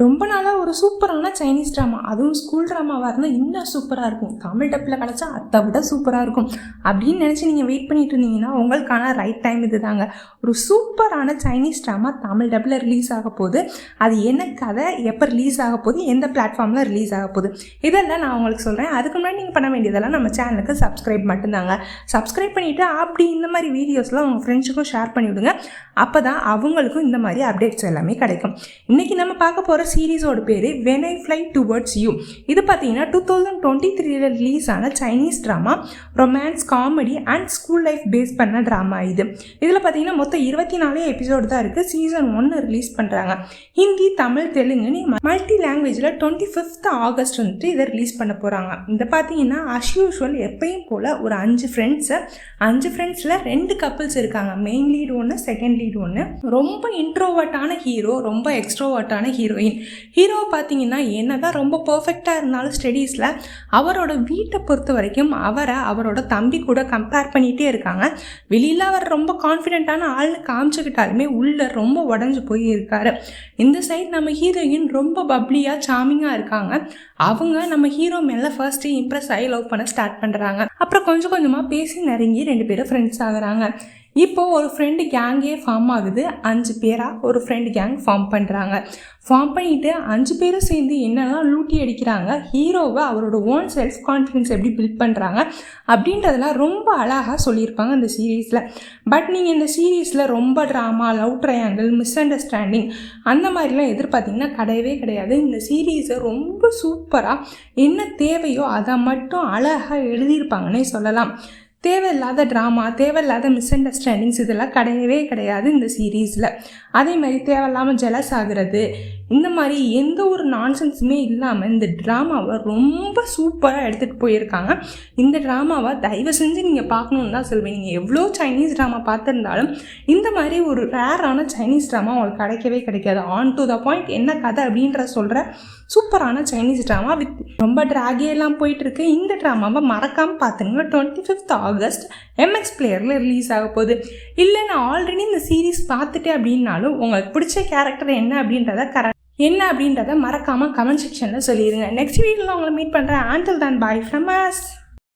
ரொம்ப நாளாக ஒரு சூப்பரான சைனீஸ் ட்ராமா, அதுவும் ஸ்கூல் ட்ராமாவாக இருந்தால் இன்னும் சூப்பராக இருக்கும். தமிழ் டப்பில் கிடச்சா அதை விட சூப்பராக இருக்கும் அப்படின்னு நினச்சி நீங்கள் வெயிட் பண்ணிட்டு இருந்தீங்கன்னா உங்களுக்கான ரைட் டைம் இது தாங்க. ஒரு சூப்பரான சைனீஸ் ட்ராமா தமிழ் டப்பில் ரிலீஸ் ஆக போகுது. அது என்ன கதை, எப்போ ரிலீஸ் ஆக போகுது, எந்த பிளாட்ஃபார்மில் ரிலீஸ் ஆக போகுது, இதெல்லாம் நான் உங்களுக்கு சொல்கிறேன். அதுக்கு முன்னாடி நீங்கள் பண்ண வேண்டியதெல்லாம் நம்ம சேனலுக்கு சப்ஸ்கிரைப் மட்டும்தாங்க. சப்ஸ்கிரைப் பண்ணிவிட்டு அப்படி இந்த மாதிரி வீடியோஸ்லாம் உங்கள் ஃப்ரெண்ட்ஸுக்கும் ஷேர் பண்ணிவிடுங்க. அப்போ தான் அவங்களுக்கும் இந்த மாதிரி அப்டேட்ஸ் எல்லாமே கிடைக்கும். இன்றைக்கி நம்ம பார்க்க போகிற சீரீஸோட பேர் When I Fly Towards You. இது பார்த்தீங்கன்னா 2023 ரிலீஸ் ஆன Chinese drama, romance, comedy and school life based பண்ண ட்ராமா. இதில் பார்த்தீங்கன்னா மொத்தம் 24 எபிசோடு தான் இருக்குது. சீசன் 1 ரிலீஸ் பண்ணுறாங்க. ஹிந்தி, தமிழ், தெலுங்குன்னு மல்டி லாங்குவேஜில் 25th ஆகஸ்ட் வந்துட்டு இதை ரிலீஸ் பண்ண போகிறாங்க. இதை பார்த்தீங்கன்னா அஸ் யூஷுவல் எப்பயும் போல் ஒரு 5 ஃப்ரெண்ட்ஸில் 2 கப்பிள்ஸ் இருக்காங்க. மெயின் லீடு ஒன்று, செகண்ட் லீடு ஒன்று. ரொம்ப இன்ட்ரோவர்ட்டான ஹீரோ, ரொம்ப எக்ஸ்ட்ரோவர்ட்டான ஹீரோயின். ஹீரோவை பார்த்தீங்கன்னா என்னதான் ரொம்ப பர்ஃபெக்டாக இருந்தாலும் ஸ்டடீஸில் அவரோட வீட்டை பொறுத்த வரைக்கும் அவரோட தம்பி கூட கம்பேர் பண்ணிகிட்டே இருக்காங்க. வெளியில் அவர் ரொம்ப கான்ஃபிடென்ட்டான ஆள்னு காமிச்சுக்கிட்டாலுமே உள்ளே ரொம்ப உடஞ்சி போய் இருக்காரு. இந்த சைட் நம்ம ஹீரோயின் ரொம்ப பப்ளியாக சாமிங்காக இருக்காங்க. அவங்க நம்ம ஹீரோ மேலே ஃபர்ஸ்ட்டு இம்ப்ரெஸ் ஆகி லவ் பண்ண ஸ்டார்ட் பண்ணுறாங்க. அப்புறம் கொஞ்சம் கொஞ்சமாக பேசி நெருங்கி 2 பேரும் ஃப்ரெண்ட்ஸ் ஆகுறாங்க. இப்போது ஒரு ஃப்ரெண்டு கேங்கே ஃபார்ம் ஆகுது. 5 பேராக ஒரு ஃப்ரெண்டு கேங் ஃபார்ம் பண்ணுறாங்க. ஃபார்ம் பண்ணிவிட்டு 5 பேரும் சேர்ந்து என்னெல்லாம் லூட்டி அடிக்கிறாங்க, ஹீரோவை அவரோட ஓன் செல்ஃப் கான்ஃபிடென்ஸ் எப்படி பில்ட் பண்ணுறாங்க அப்படின்றதெல்லாம் ரொம்ப அழகாக சொல்லியிருப்பாங்க இந்த சீரீஸில். பட் நீங்கள் இந்த சீரீஸில் ரொம்ப drama, love triangle, miss understanding அந்த மாதிரிலாம் எதிர்பார்த்திங்கன்னா கிடையவே கிடையாது. இந்த சீரீஸை ரொம்ப சூப்பராக என்ன தேவையோ அதை மட்டும் அழகாக எழுதியிருப்பாங்கன்னே சொல்லலாம். தேவையில்லாத ட்ராமா, தேவையில்லாத மிஸ் அண்டர்ஸ்டாண்டிங்ஸ் இதெல்லாம் கிடையவே கிடையாது இந்த சீரீஸில். அதே மாதிரி தேவையில்லாமல் ஜெலஸ் ஆகிறது, இந்த மாதிரி எந்த ஒரு நான்சென்ஸுமே இல்லாமல் இந்த ட்ராமாவை ரொம்ப சூப்பராக எடுத்துகிட்டு போயிருக்காங்க. இந்த ட்ராமாவை தயவு செஞ்சு நீங்கள் பார்க்கணுன்னு தான் சொல்வேன். நீங்கள் எவ்வளோ சைனீஸ் ட்ராமா பார்த்துருந்தாலும் இந்த மாதிரி ஒரு ரேரான சைனீஸ் ட்ராமா உங்களுக்கு கிடைக்கவே கிடைக்காது. ஆன் டு த பாயிண்ட் என்ன கதை அப்படின்ற சொல்கிற சூப்பரான சைனீஸ் ட்ராமா வித் ரொம்ப ட்ராகியெல்லாம் போயிட்டுருக்கு. இந்த ட்ராமாவை மறக்காமல் பார்த்துங்க. 25th ஆகஸ்ட் MX பிளேயரில் ரிலீஸ் ஆக போகுது. இல்லை நான் ஆல்ரெடி இந்த சீரீஸ் பார்த்துட்டேன் அப்படின்னாலும் உங்களுக்கு பிடிச்ச கேரக்டர் என்ன அப்படின்றத மறக்காமல் கமெண்ட் செக்ஷனில் சொல்லிடுங்க. நெக்ஸ்ட் வீடியோவில் உங்களை மீட் பண்ணுறேன். until then bye from us.